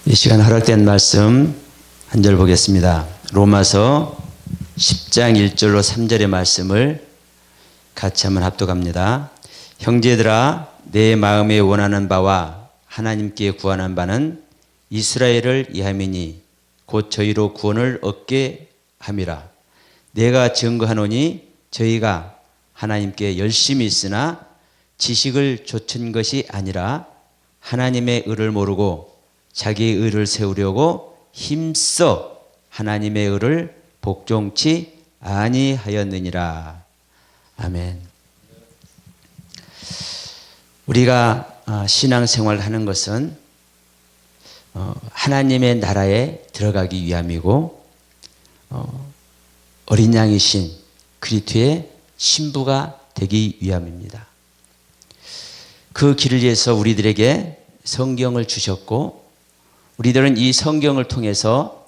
이 시간 허락된 말씀 한 절 보겠습니다. 로마서 10장 1절로 3절의 말씀을 같이 한번 합독합니다. 형제들아, 내 마음에 원하는 바와 하나님께 구하는 바는 이스라엘을 위함이니 곧 저희로 구원을 얻게 함이라. 내가 증거하노니 저희가 하나님께 열심히 있으나 지식을 좇은 것이 아니라 하나님의 의를 모르고 자기의 의를 세우려고 힘써 하나님의 의를 복종치 아니하였느니라. 아멘. 우리가 신앙생활을 하는 것은 하나님의 나라에 들어가기 위함이고 어린 양이신 그리스도의 신부가 되기 위함입니다. 그 길을 위해서 우리들에게 성경을 주셨고 우리들은 이 성경을 통해서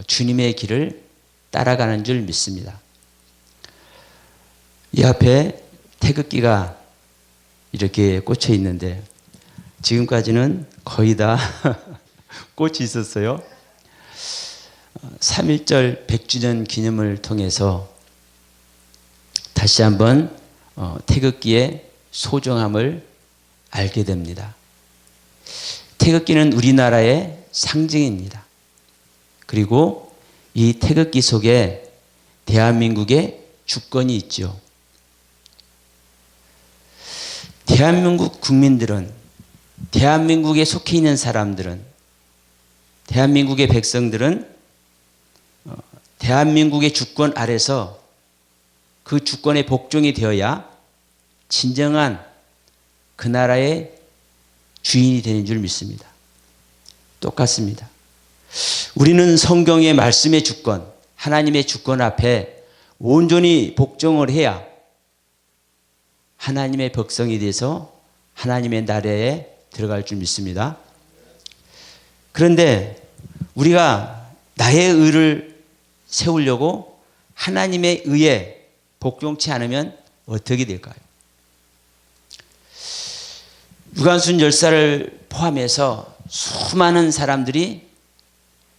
주님의 길을 따라가는 줄 믿습니다. 이 앞에 태극기가 이렇게 꽂혀 있는데 지금까지는 거의 다 꽂혀 있었어요. 3.1절 100주년 기념을 통해서 다시 한번 태극기의 소중함을 알게 됩니다. 태극기는 우리나라의 상징입니다. 그리고 이 태극기 속에 대한민국의 주권이 있죠. 대한민국 국민들은, 대한민국에 속해 있는 사람들은, 대한민국의 백성들은 대한민국의 주권 아래서 그 주권에 복종이 되어야 진정한 그 나라의 주인이 되는 줄 믿습니다. 똑같습니다. 우리는 성경의 말씀의 주권, 하나님의 주권 앞에 온전히 복종을 해야 하나님의 백성이 돼서 하나님의 나라에 들어갈 줄 믿습니다. 그런데 우리가 나의 의를 세우려고 하나님의 의에 복종치 않으면 어떻게 될까요? 유관순 열사를 포함해서 수많은 사람들이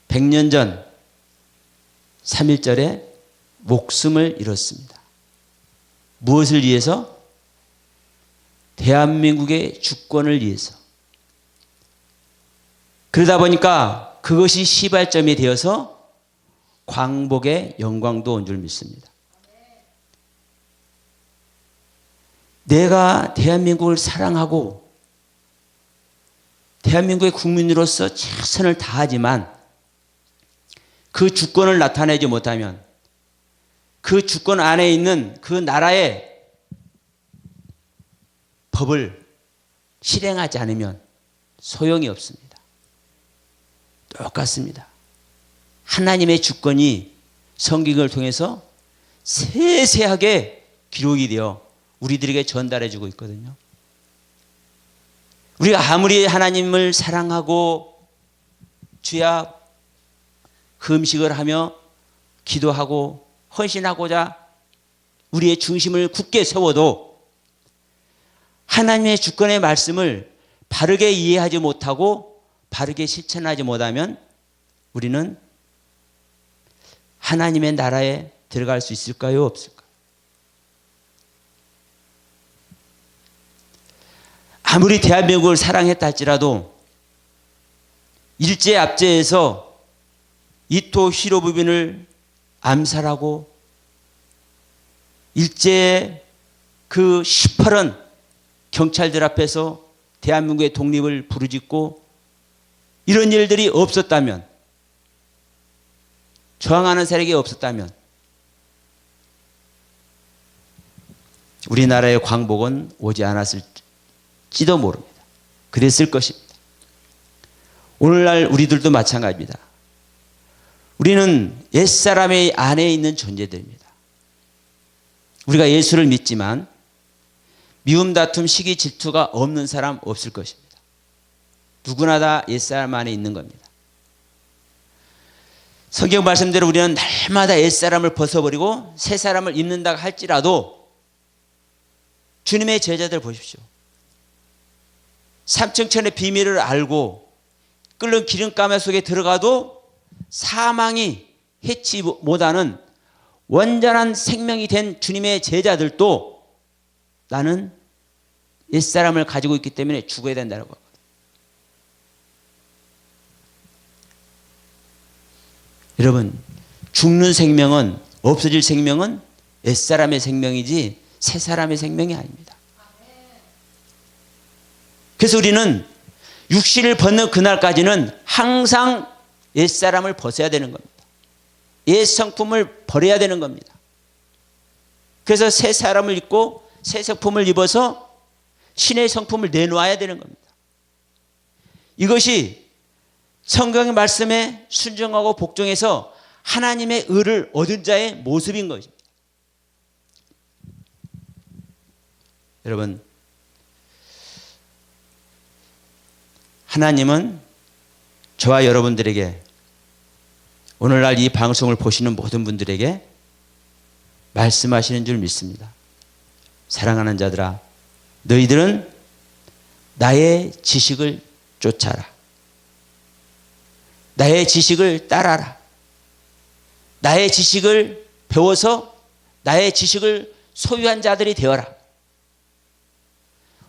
100년 전 3.1절에 목숨을 잃었습니다. 무엇을 위해서? 대한민국의 주권을 위해서. 그러다 보니까 그것이 시발점이 되어서 광복의 영광도 온 줄 믿습니다. 내가 대한민국을 사랑하고 대한민국의 국민으로서 최선을 다하지만 그 주권을 나타내지 못하면 그 주권 안에 있는 그 나라의 법을 실행하지 않으면 소용이 없습니다. 똑같습니다. 하나님의 주권이 성경을 통해서 세세하게 기록이 되어 우리들에게 전달해 주고 있거든요. 우리가 아무리 하나님을 사랑하고 주야 금식을 하며 기도하고 헌신하고자 우리의 중심을 굳게 세워도 하나님의 주권의 말씀을 바르게 이해하지 못하고 바르게 실천하지 못하면 우리는 하나님의 나라에 들어갈 수 있을까요? 없을까요? 아무리 대한민국을 사랑했다 할지라도 일제압제에서 이토 히로부민을 암살하고 일제의 그 18원 경찰들 앞에서 대한민국의 독립을 부르짖고 이런 일들이 없었다면, 저항하는 세력이 없었다면 우리나라의 광복은 오지 않았을지도 모릅니다. 그랬을 것입니다. 오늘날 우리들도 마찬가지입니다. 우리는 옛사람의 안에 있는 존재들입니다. 우리가 예수를 믿지만 미움, 다툼, 시기, 질투가 없는 사람 없을 것입니다. 누구나 다 옛사람 안에 있는 겁니다. 성경 말씀대로 우리는 날마다 옛사람을 벗어버리고 새 사람을 입는다 할지라도 주님의 제자들 보십시오. 삼층천의 비밀을 알고 끓는 기름가마 속에 들어가도 사망이 해치 못하는 완전한 생명이 된 주님의 제자들도 나는 옛사람을 가지고 있기 때문에 죽어야 된다는 거예요. 여러분, 죽는 생명은, 없어질 생명은 옛사람의 생명이지 새사람의 생명이 아닙니다. 그래서 우리는 육신을 벗는 그날까지는 항상 옛사람을 벗어야 되는 겁니다. 옛 성품을 버려야 되는 겁니다. 그래서 새 사람을 입고 새 성품을 입어서 신의 성품을 내놓아야 되는 겁니다. 이것이 성경의 말씀에 순종하고 복종해서 하나님의 의를 얻은 자의 모습인 것입니다. 여러분, 하나님은 저와 여러분들에게, 오늘날 이 방송을 보시는 모든 분들에게 말씀하시는 줄 믿습니다. 사랑하는 자들아, 너희들은 나의 지식을 쫓아라. 나의 지식을 따라라. 나의 지식을 배워서 나의 지식을 소유한 자들이 되어라.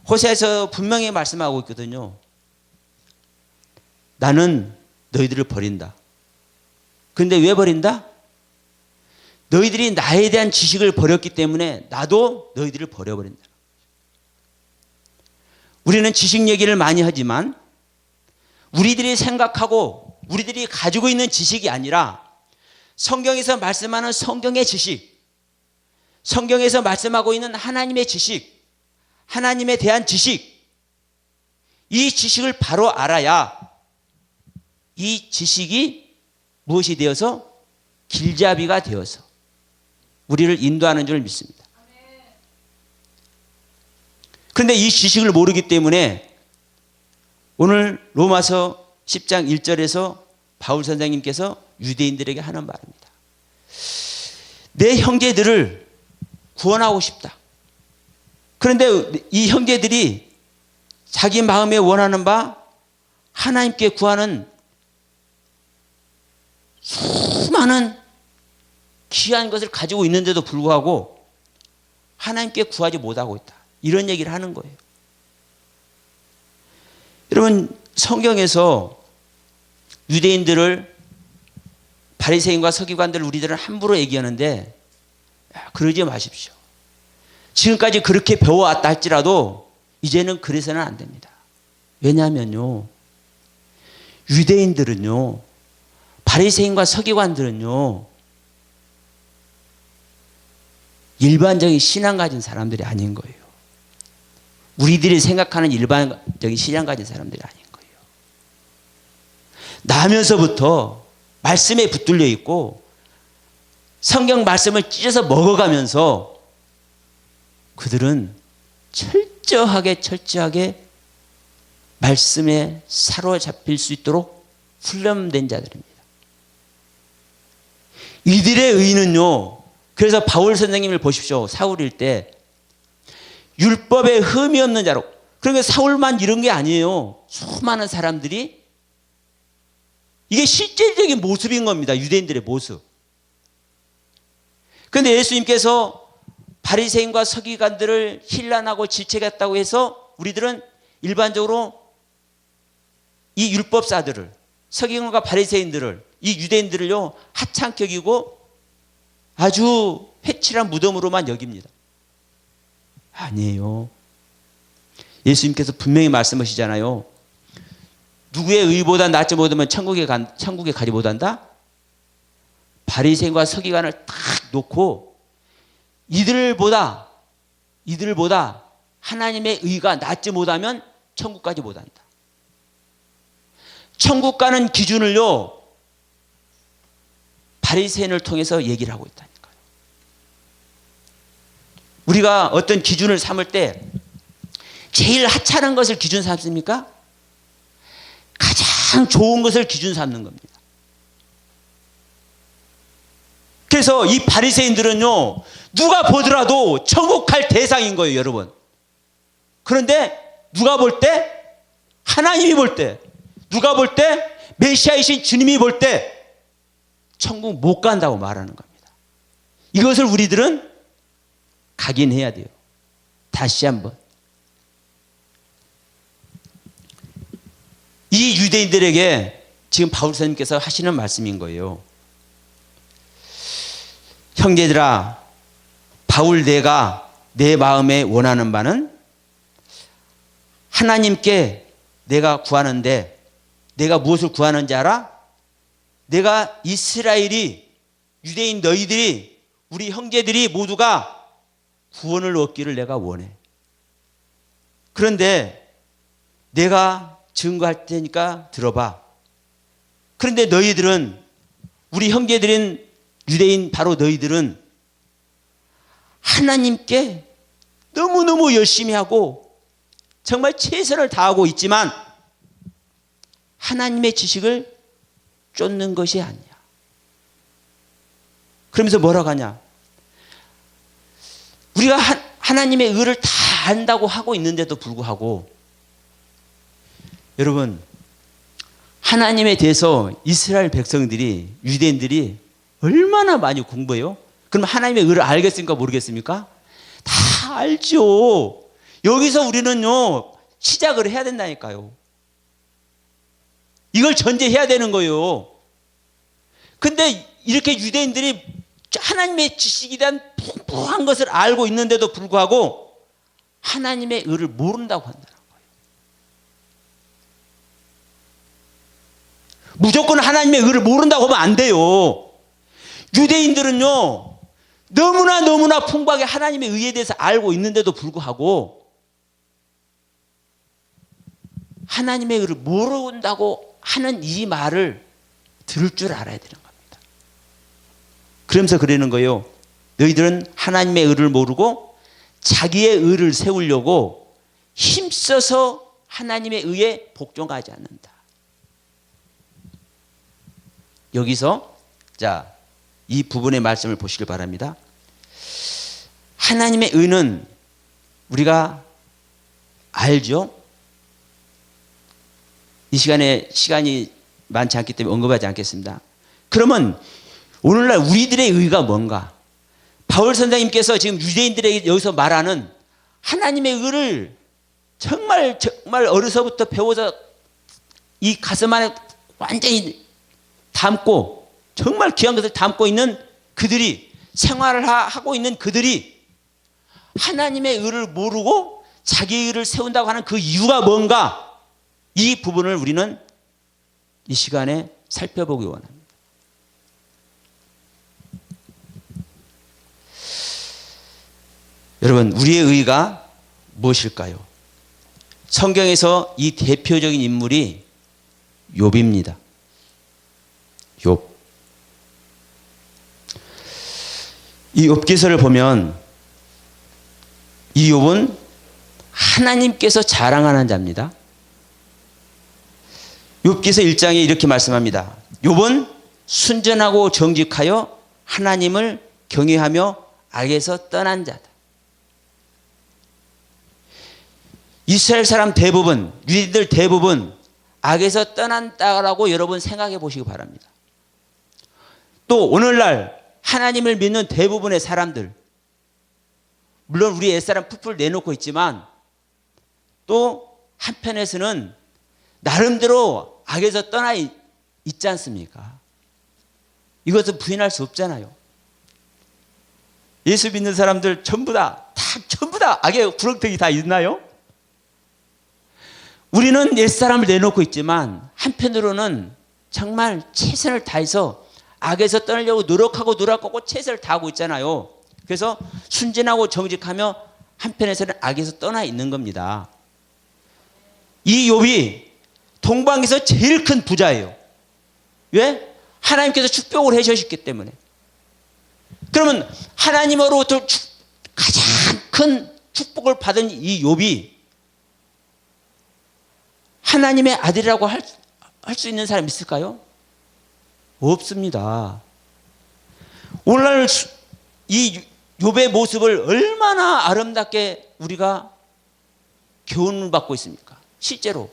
호세아서 분명히 말씀하고 있거든요. 나는 너희들을 버린다. 그런데 왜 버린다? 너희들이 나에 대한 지식을 버렸기 때문에 나도 너희들을 버려버린다. 우리는 지식 얘기를 많이 하지만 우리들이 생각하고 우리들이 가지고 있는 지식이 아니라 성경에서 말씀하는 성경의 지식, 성경에서 말씀하고 있는 하나님의 지식, 하나님에 대한 지식, 이 지식을 바로 알아야 이 지식이 무엇이 되어서 길잡이가 되어서 우리를 인도하는 줄 믿습니다. 그런데 이 지식을 모르기 때문에 오늘 로마서 10장 1절에서 바울 선생님께서 유대인들에게 하는 말입니다. 내 형제들을 구원하고 싶다. 그런데 이 형제들이 자기 마음에 원하는 바 하나님께 구하는 수많은 귀한 것을 가지고 있는데도 불구하고 하나님께 구하지 못하고 있다. 이런 얘기를 하는 거예요. 여러분, 성경에서 유대인들을, 바리새인과 서기관들을 우리들은 함부로 얘기하는데 그러지 마십시오. 지금까지 그렇게 배워왔다 할지라도 이제는 그래서는 안 됩니다. 왜냐하면요, 유대인들은요, 바리새인과 서기관들은요, 일반적인 신앙 가진 사람들이 아닌 거예요. 우리들이 생각하는 일반적인 신앙 가진 사람들이 아닌 거예요. 나면서부터 말씀에 붙들려 있고 성경 말씀을 찢어서 먹어가면서 그들은 철저하게 말씀에 사로잡힐 수 있도록 훈련된 자들입니다. 이들의 의는요, 그래서 바울 선생님을 보십시오. 사울일 때 율법에 흠이 없는 자로. 그러니까 사울만 이런 게 아니에요. 수많은 사람들이, 이게 실제적인 모습인 겁니다. 유대인들의 모습. 그런데 예수님께서 바리새인과 서기관들을 힐난하고 질책했다고 해서 우리들은 일반적으로 이 율법사들을, 서기관과 바리새인들을, 이 유대인들을요, 하찮게 여기고 아주 회칠한 무덤으로만 여깁니다. 아니에요. 예수님께서 분명히 말씀하시잖아요. 누구의 의보다 낫지 못하면 천국에 가지 못한다? 바리새인과 서기관을 딱 놓고 이들보다 하나님의 의가 낫지 못하면 천국 가지 못한다. 천국 가는 기준을요, 바리새인을 통해서 얘기를 하고 있다니까요. 우리가 어떤 기준을 삼을 때 제일 하찮은 것을 기준 삼습니까? 가장 좋은 것을 기준 삼는 겁니다. 그래서 이 바리새인들은요, 누가 보더라도 천국 갈 대상인 거예요, 여러분. 그런데 누가 볼 때? 하나님이 볼 때, 누가 볼 때, 메시아이신 주님이 볼 때 천국 못 간다고 말하는 겁니다. 이것을 우리들은 각인해야 돼요. 다시 한번. 이 유대인들에게 지금 바울 선생님께서 하시는 말씀인 거예요. 형제들아, 바울 내가 내 마음에 원하는 바는 하나님께 내가 구하는데, 내가 무엇을 구하는지 알아? 내가 이스라엘이, 유대인 너희들이, 우리 형제들이 모두가 구원을 얻기를 내가 원해. 그런데 내가 증거할 테니까 들어봐. 그런데 너희들은, 우리 형제들인 유대인 바로 너희들은 하나님께 너무너무 열심히 하고 정말 최선을 다하고 있지만 하나님의 지식을 쫓는 것이 아니야. 그러면서 뭐라고 하냐? 우리가 하나님의 의를 다 안다고 하고 있는데도 불구하고, 여러분, 하나님에 대해서 이스라엘 백성들이, 유대인들이 얼마나 많이 공부해요? 그럼 하나님의 의를 알겠습니까? 모르겠습니까? 다 알죠. 여기서 우리는요, 시작을 해야 된다니까요. 이걸 전제해야 되는 거예요. 근데 이렇게 유대인들이 하나님의 지식에 대한 풍부한 것을 알고 있는데도 불구하고 하나님의 의를 모른다고 한다는 거예요. 무조건 하나님의 의를 모른다고 하면 안 돼요. 유대인들은요, 너무나 풍부하게 하나님의 의에 대해서 알고 있는데도 불구하고 하나님의 의를 모른다고 하는 이 말을 들을 줄 알아야 되는 겁니다. 그러면서 그러는 거예요. 너희들은 하나님의 의를 모르고 자기의 의를 세우려고 힘써서 하나님의 의에 복종하지 않는다. 여기서 자, 이 부분의 말씀을 보시길 바랍니다. 하나님의 의는 우리가 알죠? 이 시간에 시간이 많지 않기 때문에 언급하지 않겠습니다. 그러면 오늘날 우리들의 의가 뭔가? 바울 선생님께서 지금 유대인들에게 여기서 말하는 하나님의 의를 정말 어려서부터 배워서 이 가슴 안에 완전히 담고 정말 귀한 것을 담고 있는 그들이, 생활을 하고 있는 그들이 하나님의 의를 모르고 자기의 의를 세운다고 하는 그 이유가 뭔가? 이 부분을 우리는 이 시간에 살펴보기 원합니다. 여러분, 우리의 의가 무엇일까요? 성경에서 이 대표적인 인물이 욥입니다. 욥. 이 욥기서를 보면 이 욥은 하나님께서 자랑하는 자입니다. 욥기서 1장에 이렇게 말씀합니다. 욥은 순전하고 정직하여 하나님을 경외하며 악에서 떠난 자다. 이스라엘 사람 대부분, 유대인들 대부분 악에서 떠난다라고 여러분 생각해 보시기 바랍니다. 또 오늘날 하나님을 믿는 대부분의 사람들, 물론 우리 옛사람 풋풋 내놓고 있지만 또 한편에서는 나름대로 악에서 떠나 있지 않습니까? 이것은 부인할 수 없잖아요. 예수 믿는 사람들 전부 다 악의 구렁텅이 다 있나요? 우리는 옛사람을 내놓고 있지만 한편으로는 정말 최선을 다해서 악에서 떠나려고 노력하고 최선을 다하고 있잖아요. 그래서 순진하고 정직하며 한편에서는 악에서 떠나 있는 겁니다. 이 욥이 동방에서 제일 큰 부자예요. 왜? 하나님께서 축복을 해주셨기 때문에. 그러면 하나님으로부터 가장 큰 축복을 받은 이 욥이 하나님의 아들이라고 할 수 있는 사람이 있을까요? 없습니다. 오늘날 이 욥의 모습을 얼마나 아름답게 우리가 교훈을 받고 있습니까? 실제로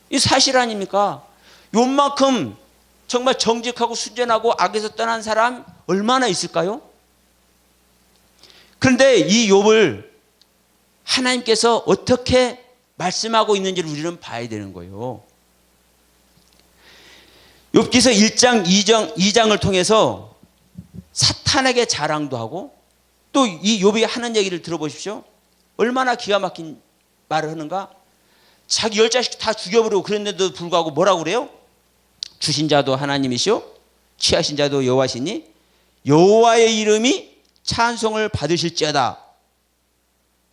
이 사실 아닙니까? 욥만큼 정말 정직하고 순전하고 악에서 떠난 사람 얼마나 있을까요? 그런데 이 욥을 하나님께서 어떻게 말씀하고 있는지를 우리는 봐야 되는 거예요. 욥기서 1장, 2장을 통해서 사탄에게 자랑도 하고 또 이 욥이 하는 얘기를 들어보십시오. 얼마나 기가 막힌 말을 하는가? 자기 10자식 다 죽여버리고 그랬는데도 불구하고 뭐라고 그래요? 주신 자도 하나님이시오 취하신 자도 여호와시니 여호와의 이름이 찬송을 받으실지어다.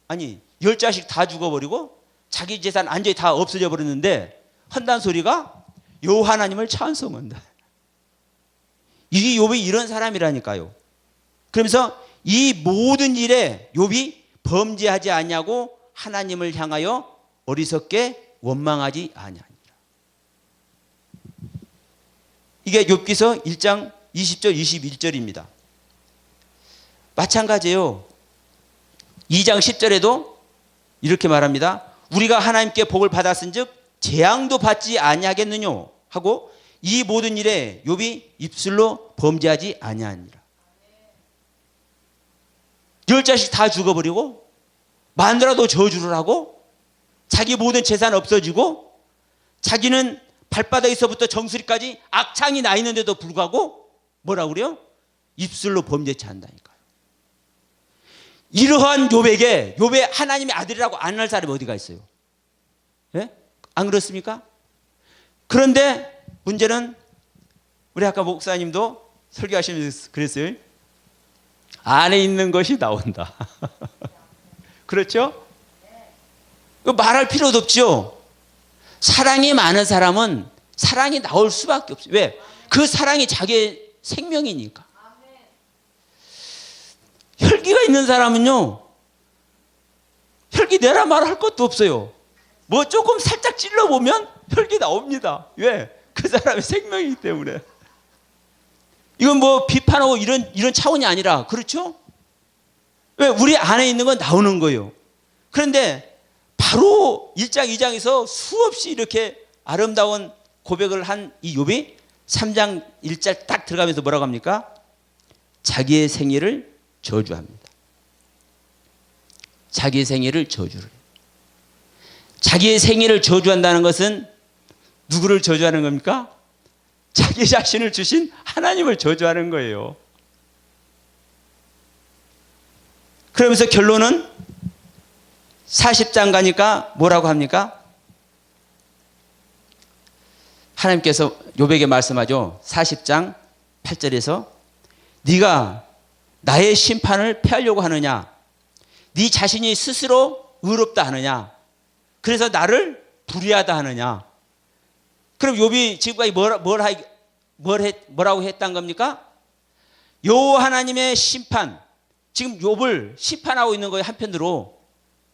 아니 10자식 다 죽어버리고 자기 재산 완전히 다 없어져 버렸는데 한단 소리가 여호와 하나님을 찬송한다. 이 욥이 이런 사람이라니까요. 그러면서 이 모든 일에 욥이 범죄하지 않냐고 하나님을 향하여 어리석게 원망하지 아니하니라. 이게 욥기서 1장 20절 21절입니다. 마찬가지예요. 2장 10절에도 이렇게 말합니다. 우리가 하나님께 복을 받았은즉 재앙도 받지 아니하겠느뇨 하고 이 모든 일에 욥이 입술로 범죄하지 아니하니라. 10자식 다 죽어버리고 마누라도 저주를 하고 자기 모든 재산 없어지고 자기는 발바닥에서부터 정수리까지 악창이 나 있는데도 불구하고 뭐라고 그래요? 입술로 범죄치 한다니까요. 이러한 욥에게 욥의 하나님의 아들이라고 안 할 사람이 어디가 있어요? 예? 안 그렇습니까? 그런데 문제는 우리 아까 목사님도 설교하시면서 그랬어요. 안에 있는 것이 나온다. 그렇죠? 말할 필요도 없죠. 사랑이 많은 사람은 사랑이 나올 수밖에 없어요. 왜? 그 사랑이 자기의 생명이니까. 혈기가 있는 사람은요, 혈기 내라 말할 것도 없어요. 뭐 조금 살짝 찔러보면 혈기 나옵니다. 왜? 그 사람의 생명이기 때문에. 이건 뭐 비판하고 이런 차원이 아니라, 그렇죠? 왜? 우리 안에 있는 건 나오는 거예요. 그런데 바로 1장, 2장에서 수없이 이렇게 아름다운 고백을 한 이 욥이 3장 1절 딱 들어가면서 뭐라고 합니까? 자기의 생애를 저주합니다. 자기의 생애를 저주를. 자기의 생애를 저주한다는 것은 누구를 저주하는 겁니까? 자기 자신을 주신 하나님을 저주하는 거예요. 그러면서 결론은 40장 가니까 뭐라고 합니까? 하나님께서 욥에게 말씀하죠. 40장 8절에서 네가 나의 심판을 패하려고 하느냐? 네 자신이 스스로 의롭다 하느냐? 그래서 나를 불의하다 하느냐? 그럼 욥이 지금까지 뭐라고 했단 겁니까? 여호와 하나님의 심판, 지금 욥을 심판하고 있는 거예요. 한편으로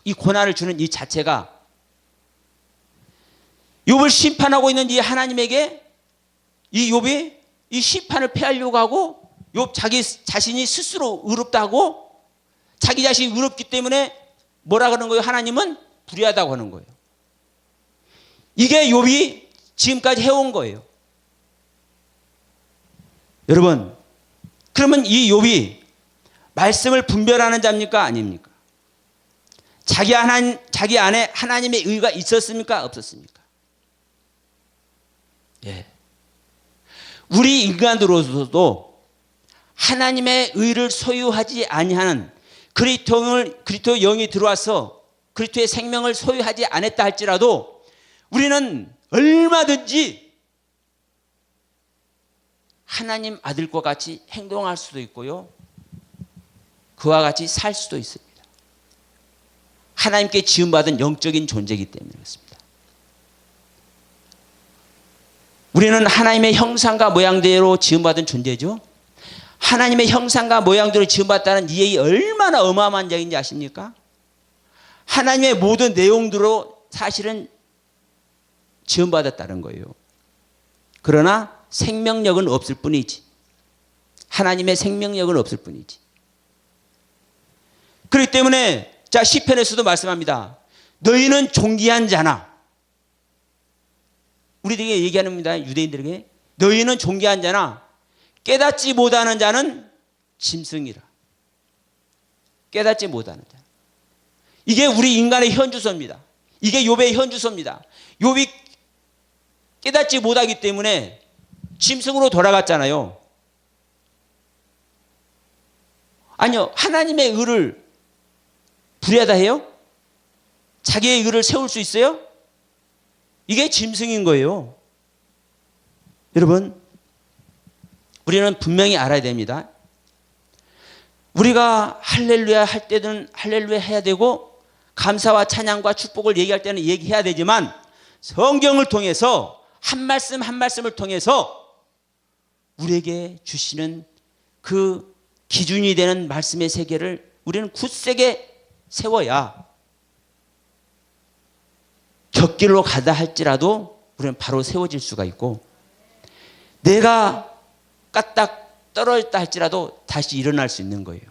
이 고난을 주는 이 자체가 욥을 심판하고 있는 이 하나님에게 이 욥이 이 심판을 피하려고 하고 욥 자기 자신이 스스로 의롭다고 자기 자신이 의롭기 때문에 뭐라 그러는 거예요? 하나님은 불의하다고 하는 거예요. 이게 욥이 지금까지 해온 거예요. 여러분, 그러면 이 욥이 말씀을 분별하는 자입니까? 아닙니까? 자기 안에 하나님의 의가 있었습니까? 없었습니까? 예. 우리 인간으로서도 하나님의 의를 소유하지 아니하는 그리스도의 영이 들어와서 그리스도의 생명을 소유하지 않았다 할지라도 우리는 얼마든지 하나님 아들과 같이 행동할 수도 있고요. 그와 같이 살 수도 있습니다. 하나님께 지음받은 영적인 존재이기 때문에 그렇습니다. 우리는 하나님의 형상과 모양대로 지음받은 존재죠. 하나님의 형상과 모양대로 지음받다는 이 얘기 얼마나 어마어마한 얘기인지 아십니까? 하나님의 모든 내용대로 사실은 지음받았다는 거예요. 그러나 생명력은 없을 뿐이지. 하나님의 생명력은 없을 뿐이지. 그렇기 때문에 자 시편에서도 말씀합니다. 너희는 존귀한 자나 우리들에게 얘기하는 겁니다. 유대인들에게. 너희는 존귀한 자나 깨닫지 못하는 자는 짐승이라. 깨닫지 못하는 자. 이게 우리 인간의 현주소입니다. 이게 욥의 현주소입니다. 욥이 깨닫지 못하기 때문에 짐승으로 돌아갔잖아요. 아니요. 하나님의 의를 부리하다 해요? 자기의 의를 세울 수 있어요? 이게 짐승인 거예요. 여러분, 우리는 분명히 알아야 됩니다. 우리가 할렐루야 할 때는 할렐루야 해야 되고 감사와 찬양과 축복을 얘기할 때는 얘기해야 되지만 성경을 통해서 한 말씀 한 말씀을 통해서 우리에게 주시는 그 기준이 되는 말씀의 세계를 우리는 굳세게 세워야 곁길로 가다 할지라도 우리는 바로 세워질 수가 있고 내가 까딱 떨어졌다 할지라도 다시 일어날 수 있는 거예요.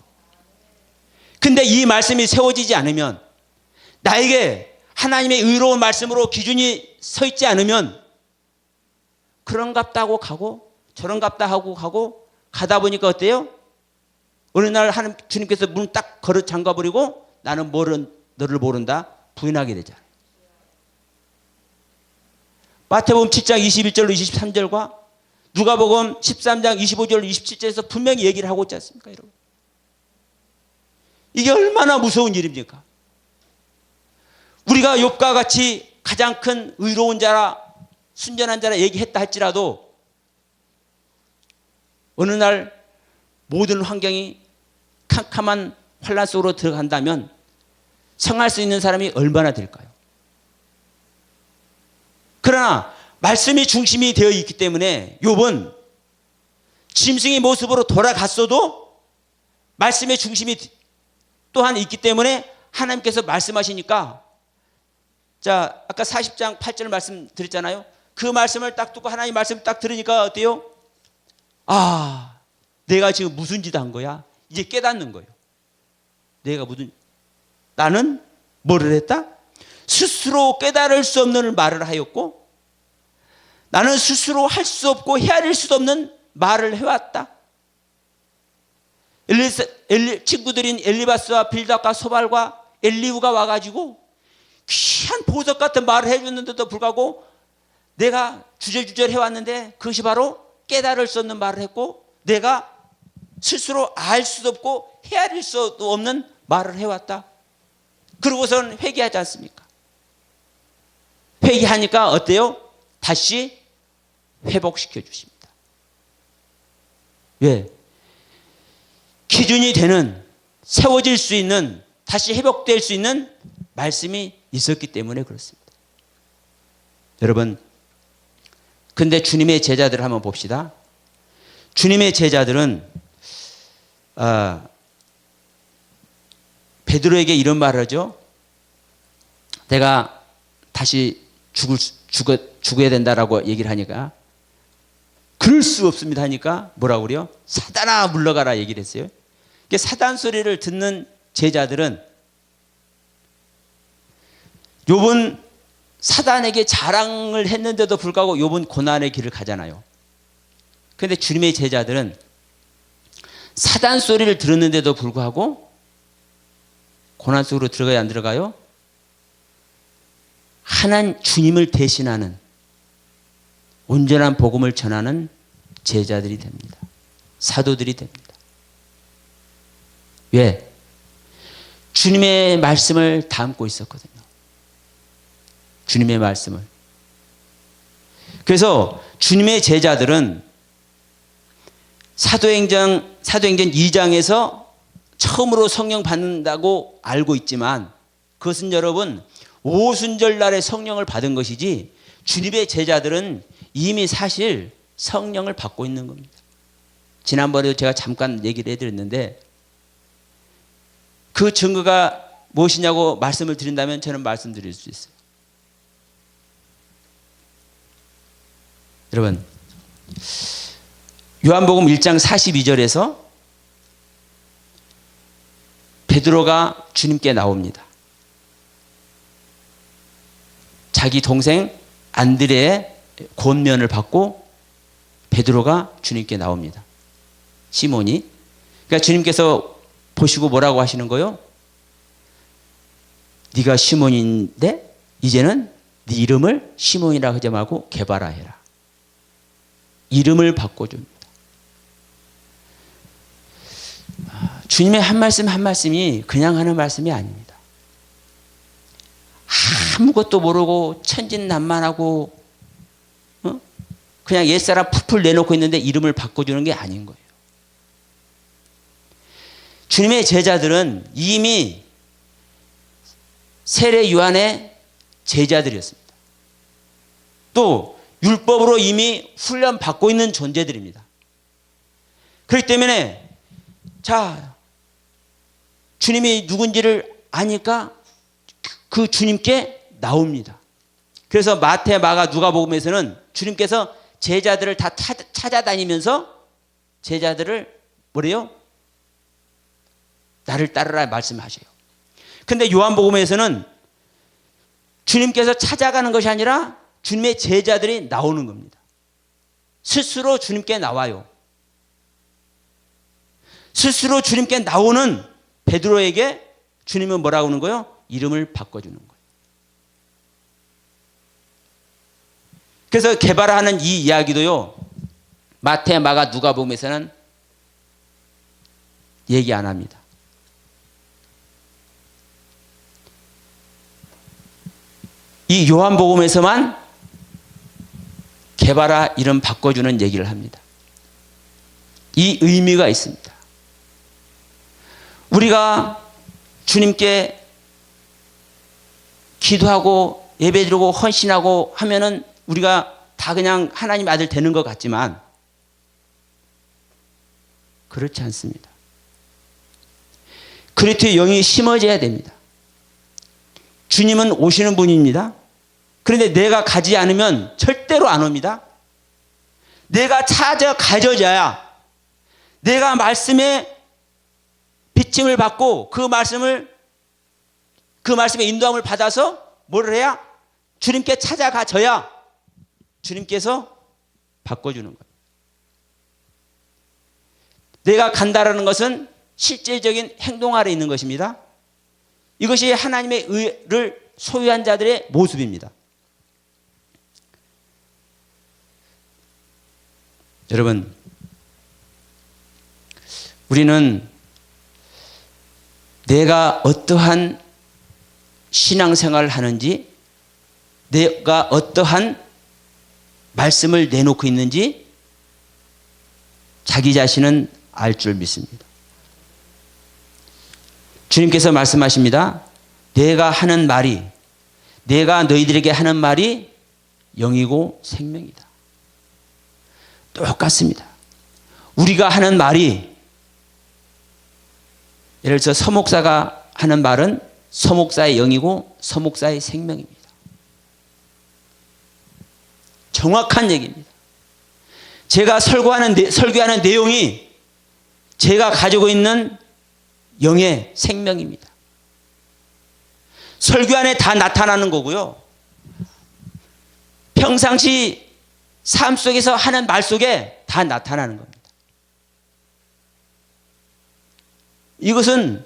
근데 이 말씀이 세워지지 않으면 나에게 하나님의 의로운 말씀으로 기준이 서 있지 않으면 그런갑다 하고 가고 저런갑다 하고 가고 가다 보니까 어때요? 어느 날 하나님 주님께서 문 딱 걸어 잠가버리고 나는 너를 모른다 부인하게 되잖아요. 마태복음 7장 21절로 23절과 누가복음 13장 25절로 27절에서 분명히 얘기를 하고 있지 않습니까, 여러분? 이게 얼마나 무서운 일입니까? 우리가 욥과 같이 가장 큰 의로운 자라 순전한 자라 얘기했다 할지라도 어느 날 모든 환경이 캄캄한 환란 속으로 들어간다면 성할 수 있는 사람이 얼마나 될까요? 그러나 말씀이 중심이 되어 있기 때문에 욥은 짐승의 모습으로 돌아갔어도 말씀의 중심이 또한 있기 때문에 하나님께서 말씀하시니까 자 아까 40장 8절 말씀 드렸잖아요. 그 말씀을 딱 듣고 하나님 말씀을 딱 들으니까 어때요? 아 내가 지금 무슨 짓 한 거야? 이제 깨닫는 거예요. 나는 뭐를 했다? 스스로 깨달을 수 없는 말을 하였고 나는 스스로 할 수 없고 헤아릴 수 없는 말을 해왔다. 친구들인 엘리바스와 빌닷과 소발과 엘리후가 와가지고 귀한 보석 같은 말을 해줬는데도 불구하고 내가 주절주절 해왔는데 그것이 바로 깨달을 수 없는 말을 했고 내가 스스로 알 수도 없고 헤아릴 수도 없는 말을 해왔다. 그러고서는 회개하지 않습니까? 회개하니까 어때요? 다시 회복시켜 주십니다. 왜? 기준이 되는 세워질 수 있는 다시 회복될 수 있는 말씀이 있었기 때문에 그렇습니다. 여러분 근데 주님의 제자들을 한번 봅시다. 주님의 제자들은 베드로에게 이런 말을 하죠. 내가 다시 죽어야 된다라고 얘기를 하니까 그럴 수 없습니다 하니까 뭐라고 그래요? 사단아 물러가라 얘기를 했어요. 사단 소리를 듣는 제자들은 욥은 사단에게 자랑을 했는데도 불구하고 욥은 고난의 길을 가잖아요. 그런데 주님의 제자들은 사단 소리를 들었는데도 불구하고 고난 속으로 들어가야 안 들어가요? 하나님 주님을 대신하는 온전한 복음을 전하는 제자들이 됩니다. 사도들이 됩니다. 왜? 주님의 말씀을 담고 있었거든요. 주님의 말씀을. 그래서 주님의 제자들은 사도행전 2장에서 처음으로 성령 받는다고 알고 있지만 그것은 여러분 오순절 날에 성령을 받은 것이지 주님의 제자들은 이미 사실 성령을 받고 있는 겁니다. 지난번에도 제가 잠깐 얘기를 해드렸는데 그 증거가 무엇이냐고 말씀을 드린다면 저는 말씀드릴 수 있어요. 여러분 요한복음 1장 42절에서 베드로가 주님께 나옵니다. 자기 동생 안드레의 권면을 받고 베드로가 주님께 나옵니다. 시몬이. 그러니까 주님께서 보시고 뭐라고 하시는 거요? 네가 시몬인데 이제는 네 이름을 시몬이라 하지 말고 게바라 해라. 이름을 바꿔줍니다. 주님의 한 말씀 한 말씀이 그냥 하는 말씀이 아닙니다. 아무것도 모르고 천진난만하고 그냥 옛사람 풀풀 내놓고 있는데 이름을 바꿔주는 게 아닌 거예요. 주님의 제자들은 이미 세례 요한의 제자들이었습니다. 또 율법으로 이미 훈련 받고 있는 존재들입니다. 그렇기 때문에 자, 주님이 누군지를 아니까 그 주님께 나옵니다. 그래서 마태, 마가, 누가복음에서는 주님께서 제자들을 다 찾아다니면서 제자들을 뭐래요? 나를 따르라 말씀하셔요. 근데 요한복음에서는 주님께서 찾아가는 것이 아니라 주님의 제자들이 나오는 겁니다. 스스로 주님께 나와요. 스스로 주님께 나오는 베드로에게 주님은 뭐라고 하는 거예요? 이름을 바꿔주는 거예요. 그래서 게바라하는 이 이야기도요, 마태, 마가, 누가복음에서는 얘기 안 합니다. 이 요한복음에서만 게바라 이름 바꿔주는 얘기를 합니다. 이 의미가 있습니다. 우리가 주님께 기도하고 예배드리고 헌신하고 하면은 우리가 다 그냥 하나님 아들 되는 것 같지만 그렇지 않습니다. 그리스도의 영이 심어져야 됩니다. 주님은 오시는 분입니다. 그런데 내가 가지 않으면 절대로 안 옵니다. 내가 찾아 가져져야 내가 말씀의 비침을 받고 그 말씀의 인도함을 받아서 뭐를 해야? 주님께 찾아가져야 주님께서 바꿔주는 거예요. 내가 간다라는 것은 실제적인 행동 아래 있는 것입니다. 이것이 하나님의 의를 소유한 자들의 모습입니다. 여러분, 우리는 내가 어떠한 신앙생활을 하는지, 내가 어떠한 말씀을 내놓고 있는지 자기 자신은 알 줄 믿습니다. 주님께서 말씀하십니다. 내가 하는 말이, 내가 너희들에게 하는 말이 영이고 생명이다. 똑같습니다. 우리가 하는 말이, 예를 들어서 서목사가 하는 말은 서목사의 영이고 서목사의 생명입니다. 정확한 얘기입니다. 제가 설교하는 내용이 제가 가지고 있는 영의 생명입니다. 설교 안에 다 나타나는 거고요. 평상시 삶 속에서 하는 말 속에 다 나타나는 겁니다. 이것은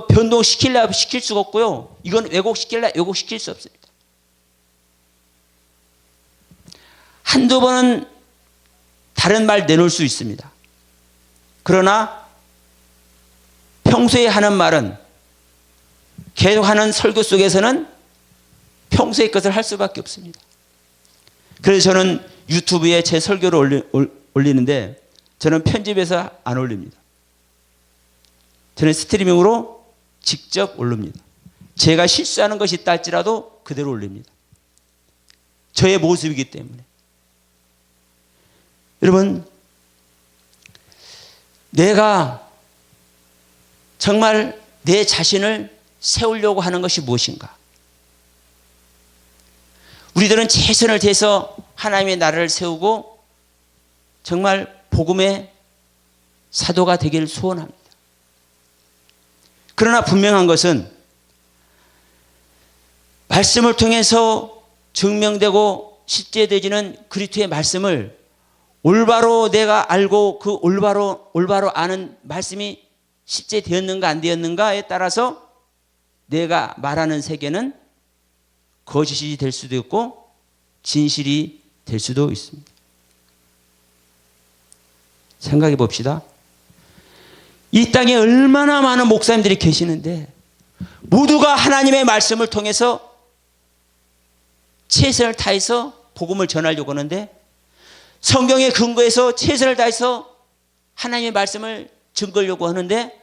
변동시키려 시킬 수가 없고요. 이건 왜곡시키려 왜곡시킬 수 없습니다. 한두 번은 다른 말 내놓을 수 있습니다. 그러나 평소에 하는 말은, 계속하는 설교 속에서는 평소의 것을 할 수밖에 없습니다. 그래서 저는 유튜브에 제 설교를 올리는데 저는 편집해서 안 올립니다. 저는 스트리밍으로 직접 올립니다. 제가 실수하는 것이 있다 할지라도 그대로 올립니다. 저의 모습이기 때문에. 여러분, 내가 정말 내 자신을 세우려고 하는 것이 무엇인가? 우리들은 최선을 다해서 하나님의 나라를 세우고 정말 복음의 사도가 되기를 소원합니다. 그러나 분명한 것은 말씀을 통해서 증명되고 실제되지는 그리스도의 말씀을 올바로 내가 알고 그 올바로 아는 말씀이 실제 되었는가 안 되었는가에 따라서 내가 말하는 세계는 거짓이 될 수도 있고 진실이 될 수도 있습니다. 생각해 봅시다. 이 땅에 얼마나 많은 목사님들이 계시는데 모두가 하나님의 말씀을 통해서 최선을 다해서 복음을 전하려고 하는데 성경에 근거해서 최선을 다해서 하나님의 말씀을 증거하려고 하는데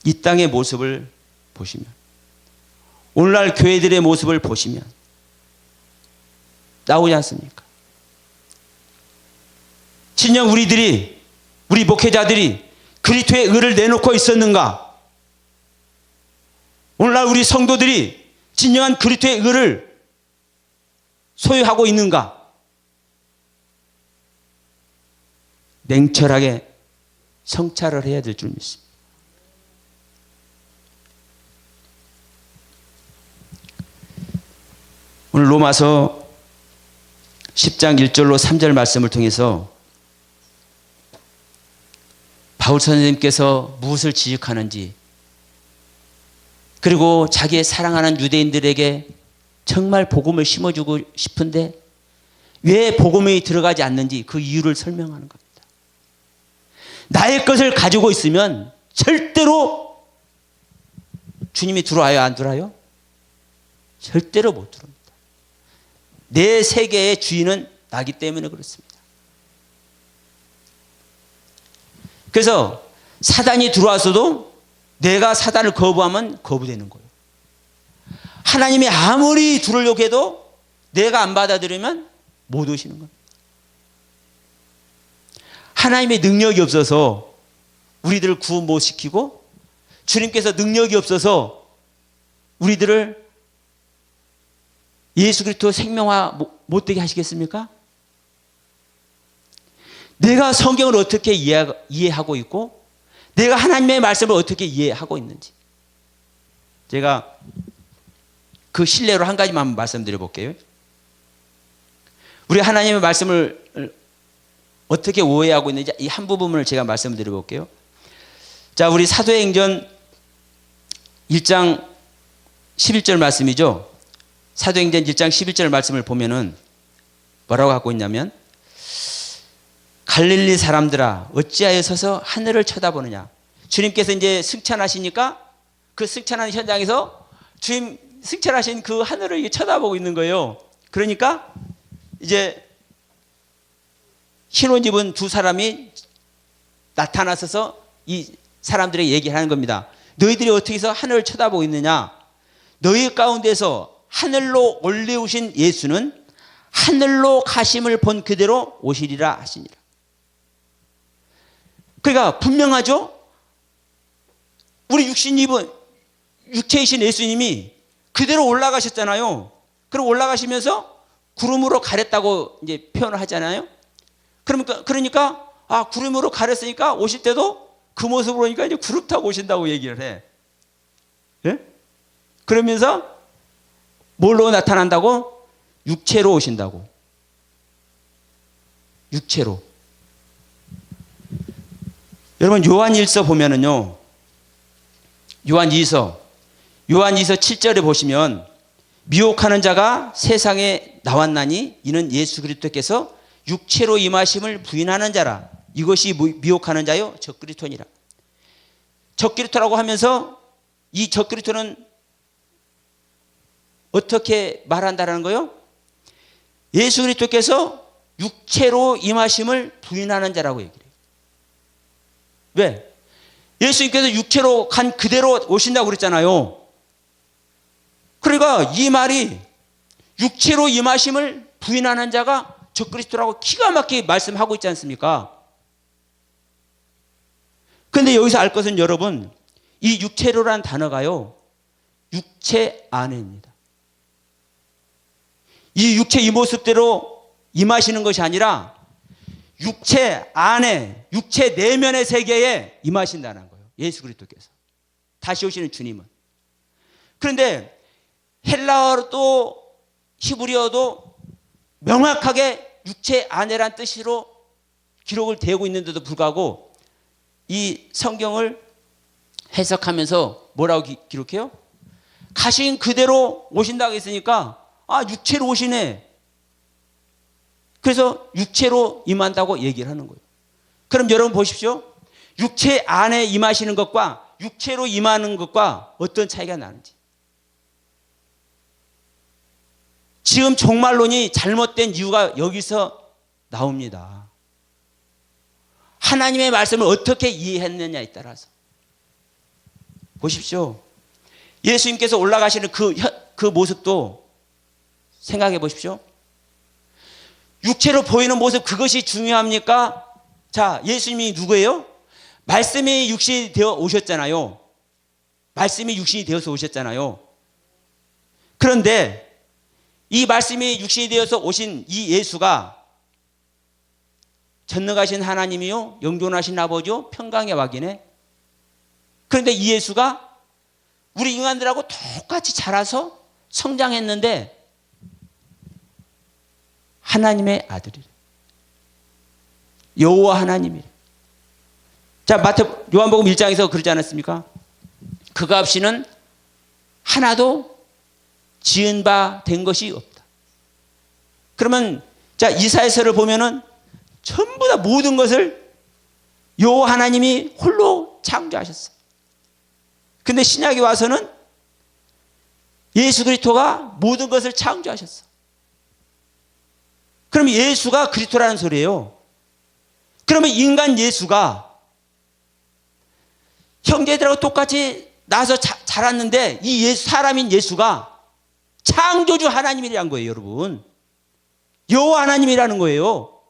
이 땅의 모습을 보시면 오늘날 교회들의 모습을 보시면 나오지 않습니까? 진정 우리 목회자들이 그리스도의 의를 내놓고 있었는가? 오늘날 우리 성도들이 진정한 그리스도의 의를 소유하고 있는가? 냉철하게 성찰을 해야 될 줄 믿습니다. 오늘 로마서 10장 1절로 3절 말씀을 통해서 바울 선생님께서 무엇을 지적하는지 그리고 자기의 사랑하는 유대인들에게 정말 복음을 심어주고 싶은데 왜 복음이 들어가지 않는지 그 이유를 설명하는 겁니다. 나의 것을 가지고 있으면 절대로 주님이 들어와요, 안 들어와요? 절대로 못 들어옵니다. 내 세계의 주인은 나기 때문에 그렇습니다. 그래서 사단이 들어와서도 내가 사단을 거부하면 거부되는 거예요. 하나님이 아무리 들으려고 해도 내가 안 받아들이면 못 오시는 겁니다. 하나님의 능력이 없어서 우리들을 구원 못 시키고 주님께서 능력이 없어서 우리들을 예수 그리스도 생명화 못되게 하시겠습니까? 내가 성경을 어떻게 이해하고 있고 내가 하나님의 말씀을 어떻게 이해하고 있는지 제가 그 신뢰로 한 가지만 말씀드려 볼게요. 우리 하나님의 말씀을 어떻게 오해하고 있는지 이 한 부분을 제가 말씀을 드려 볼게요. 자, 우리 사도행전 1장 11절 말씀이죠. 사도행전 1장 11절 말씀을 보면은 뭐라고 하고 있냐면 갈릴리 사람들아 어찌하여 서서 하늘을 쳐다보느냐. 주님께서 이제 승천하시니까 그 승천하는 현장에서 주님 승천하신 그 하늘을 쳐다보고 있는 거예요. 그러니까 이제 흰 옷 입은 두 사람이 나타나서서 이 사람들에게 얘기하는 겁니다. 너희들이 어떻게 해서 하늘을 쳐다보고 있느냐. 너희 가운데서 하늘로 올라오신 예수는 하늘로 가심을 본 그대로 오시리라 하시니라. 그러니까 분명하죠. 우리 육체이신 예수님이 그대로 올라가셨잖아요. 그럼 올라가시면서 구름으로 가렸다고 이제 표현을 하잖아요. 그러니까 구름으로 가렸으니까 오실 때도 그 모습으로 오니까 이제 구름 타고 오신다고 얘기를 해. 예? 그러면서 뭘로 나타난다고? 육체로 오신다고. 육체로. 여러분 요한일서 보면은요. 요한2서 7절에 보시면 미혹하는 자가 세상에 나왔나니 이는 예수 그리스도께서 육체로 임하심을 부인하는 자라. 이것이 미혹하는 자요 적그리스도니라. 적그리스도라고 하면서 이 적그리스도는 어떻게 말한다라는 거요? 예수 그리스도께서 육체로 임하심을 부인하는 자라고 얘기해요. 왜? 예수님께서 육체로 간 그대로 오신다고 그랬잖아요. 그러니까 이 말이 육체로 임하심을 부인하는 자가 적그리스도라고 기가 막히게 말씀하고 있지 않습니까? 그런데 여기서 알 것은 여러분 이 육체로라는 단어가요. 육체 안에입니다. 이 육체 이 모습대로 임하시는 것이 아니라 육체 안에 육체 내면의 세계에 임하신다는 거예요. 예수 그리스도께서 다시 오시는 주님은. 그런데 헬라어도 히브리어도 명확하게 육체 아내란 뜻으로 기록을 되고 있는데도 불구하고 이 성경을 해석하면서 뭐라고 기록해요? 가신 그대로 오신다고 했으니까 육체로 오시네. 그래서 육체로 임한다고 얘기를 하는 거예요. 그럼 여러분 보십시오. 육체 안에 임하시는 것과 육체로 임하는 것과 어떤 차이가 나는지. 지금 종말론이 잘못된 이유가 여기서 나옵니다. 하나님의 말씀을 어떻게 이해했느냐에 따라서. 보십시오. 예수님께서 올라가시는 그 모습도 생각해 보십시오. 육체로 보이는 모습, 그것이 중요합니까? 자, 예수님이 누구예요? 말씀이 육신이 되어 오셨잖아요. 말씀이 육신이 되어서 오셨잖아요. 그런데 이 말씀이 육신이 되어서 오신 이 예수가 전능하신 하나님이요, 영존하신 아버지요, 평강의 왕이네. 그런데 이 예수가 우리 인간들하고 똑같이 자라서 성장했는데 하나님의 아들이래. 여호와 하나님이래. 자, 요한복음 1장에서 그러지 않았습니까? 그가 없이는 하나도 지은 바 된 것이 없다. 그러면 자, 이사야서를 보면은 전부 다 모든 것을 여호와 하나님이 홀로 창조하셨어. 근데 신약에 와서는 예수 그리스도가 모든 것을 창조하셨어. 그럼 예수가 그리스도라는 소리예요. 그러면 인간 예수가 형제들하고 똑같이 나서 자랐는데 이 예수, 사람인 예수가 창조주 하나님이라는 거예요, 여러분. 여호와 하나님이라는 거예요.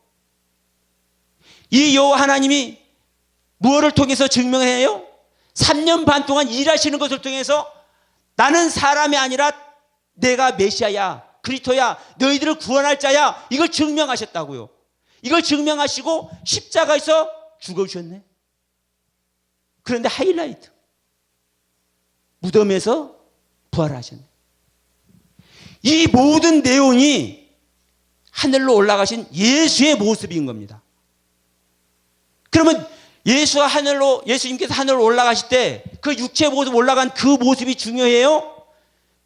이 여호와 하나님이 무엇을 통해서 증명해요? 3년 반 동안 일하시는 것을 통해서 나는 사람이 아니라 내가 메시아야, 그리스도야, 너희들을 구원할 자야, 이걸 증명하셨다고요. 이걸 증명하시고 십자가에서 죽어주셨네. 그런데 하이라이트, 무덤에서 부활하셨네. 이 모든 내용이 하늘로 올라가신 예수의 모습인 겁니다. 그러면 예수님께서 하늘로 올라가실 때 그 육체 모습 올라간 그 모습이 중요해요?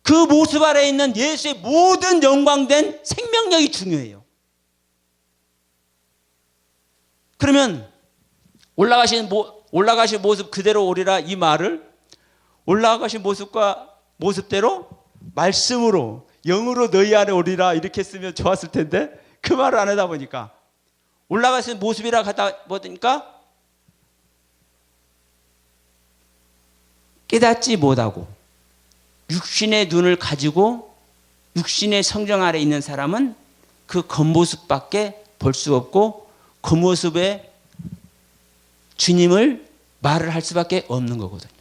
그 모습 아래에 있는 예수의 모든 영광된 생명력이 중요해요. 그러면 올라가신 모습 그대로 오리라, 이 말을 올라가신 모습대로 말씀으로 영으로 너희 안에 오리라 이렇게 쓰면 좋았을 텐데 그 말을 안 하다 보니까 올라가신 모습이라 하다 보니까 깨닫지 못하고 육신의 눈을 가지고 육신의 성정 아래 있는 사람은 그 겉모습밖에 볼 수 없고 그 모습에 주님을 말을 할 수밖에 없는 거거든요.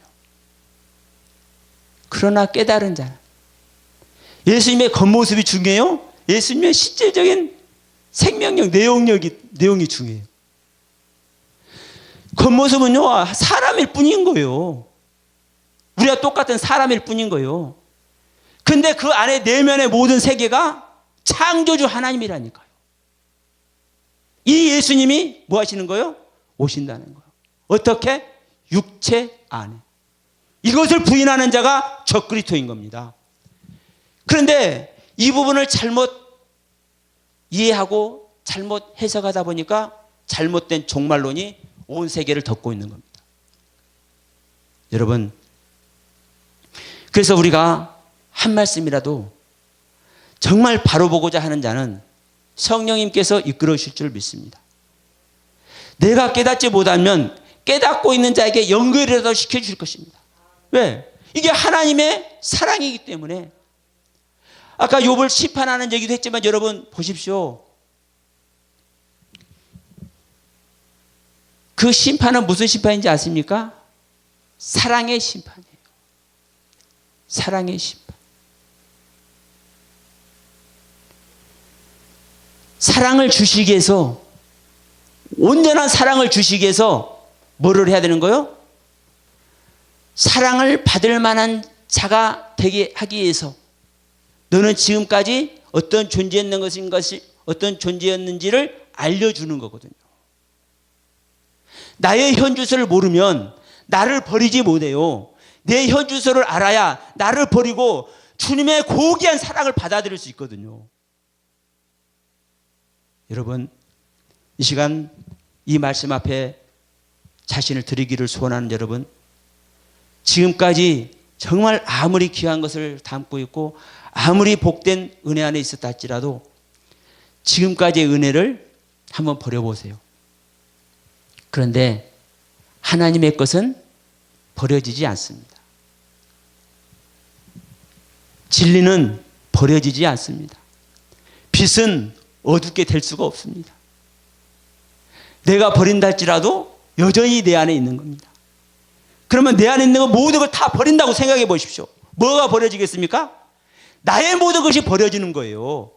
그러나 깨달은 자는, 예수님의 겉모습이 중요해요? 예수님의 실질적인 생명력, 내용이 중요해요. 겉모습은요, 사람일 뿐인 거예요. 우리가 똑같은 사람일 뿐인 거예요. 근데 그 안에 내면의 모든 세계가 창조주 하나님이라니까요. 이 예수님이 뭐 하시는 거예요? 오신다는 거예요. 어떻게? 육체 안에. 이것을 부인하는 자가 적그리스도인 겁니다. 그런데 이 부분을 잘못 이해하고 잘못 해석하다 보니까 잘못된 종말론이 온 세계를 덮고 있는 겁니다. 여러분, 그래서 우리가 한 말씀이라도 정말 바로 보고자 하는 자는 성령님께서 이끌어 주실 줄 믿습니다. 내가 깨닫지 못하면 깨닫고 있는 자에게 연결이라도 시켜줄 것입니다. 왜? 이게 하나님의 사랑이기 때문에. 아까 욥을 심판하는 얘기도 했지만 여러분 보십시오. 그 심판은 무슨 심판인지 아십니까? 사랑의 심판이에요. 사랑의 심판. 사랑을 주시기 위해서, 온전한 사랑을 주시기 위해서 뭐를 해야 되는 거예요? 사랑을 받을 만한 자가 되게 하기 위해서 너는 지금까지 어떤 어떤 존재였는지를 알려주는 거거든요. 나의 현 주소를 모르면 나를 버리지 못해요. 내 현 주소를 알아야 나를 버리고 주님의 고귀한 사랑을 받아들일 수 있거든요. 여러분, 이 시간 이 말씀 앞에 자신을 드리기를 소원하는 여러분, 지금까지 정말 아무리 귀한 것을 담고 있고 아무리 복된 은혜 안에 있었다 할지라도 지금까지의 은혜를 한번 버려보세요. 그런데 하나님의 것은 버려지지 않습니다. 진리는 버려지지 않습니다. 빛은 어둡게 될 수가 없습니다. 내가 버린다 할지라도 여전히 내 안에 있는 겁니다. 그러면 내 안에 있는 거 모든 걸 다 버린다고 생각해 보십시오. 뭐가 버려지겠습니까? 나의 모든 것이 버려지는 거예요.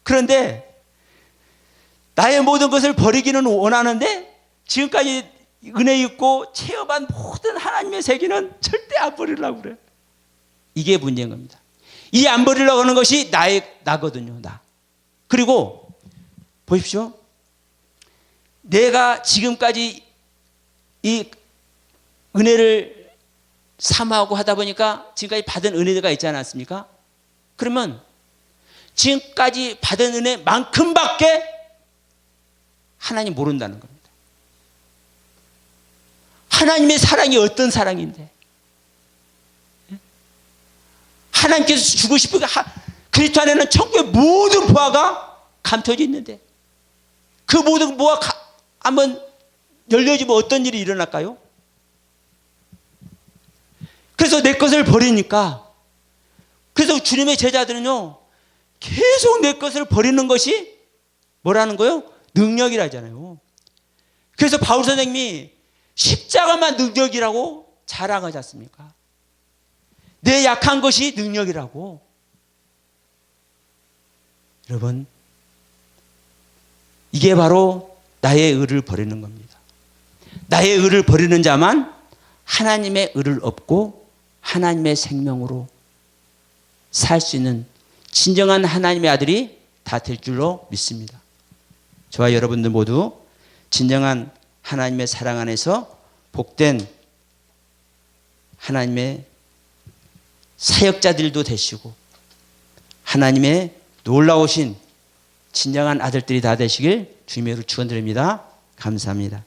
그런데 나의 모든 것을 버리기는 원하는데 지금까지 은혜 있고 체험한 모든 하나님의 세계는 절대 안 버리려고 그래. 이게 문제인 겁니다. 이 안 버리려고 하는 것이 나거든요. 나. 그리고 보십시오. 내가 지금까지 이 은혜를 사모하고 하다 보니까 지금까지 받은 은혜가 있지 않았습니까? 그러면 지금까지 받은 은혜만큼밖에 하나님 모른다는 겁니다. 하나님의 사랑이 어떤 사랑인데, 하나님께서 주고 싶은 그리스도 안에는 천국의 모든 보화가 감춰져 있는데 그 모든 보화 한번 열려지면 어떤 일이 일어날까요? 그래서 내 것을 버리니까, 그래서 주님의 제자들은요 계속 내 것을 버리는 것이 뭐라는 거예요? 능력이라잖아요. 그래서 바울 선생님이 십자가만 능력이라고 자랑하지 않습니까? 내 약한 것이 능력이라고. 여러분, 이게 바로 나의 의를 버리는 겁니다. 나의 의를 버리는 자만 하나님의 의를 얻고 하나님의 생명으로 살 수 있는 진정한 하나님의 아들이 다 될 줄로 믿습니다. 저와 여러분들 모두 진정한 하나님의 사랑 안에서 복된 하나님의 사역자들도 되시고 하나님의 놀라우신 진정한 아들들이 다 되시길 주님의 이름으로 축원드립니다. 감사합니다.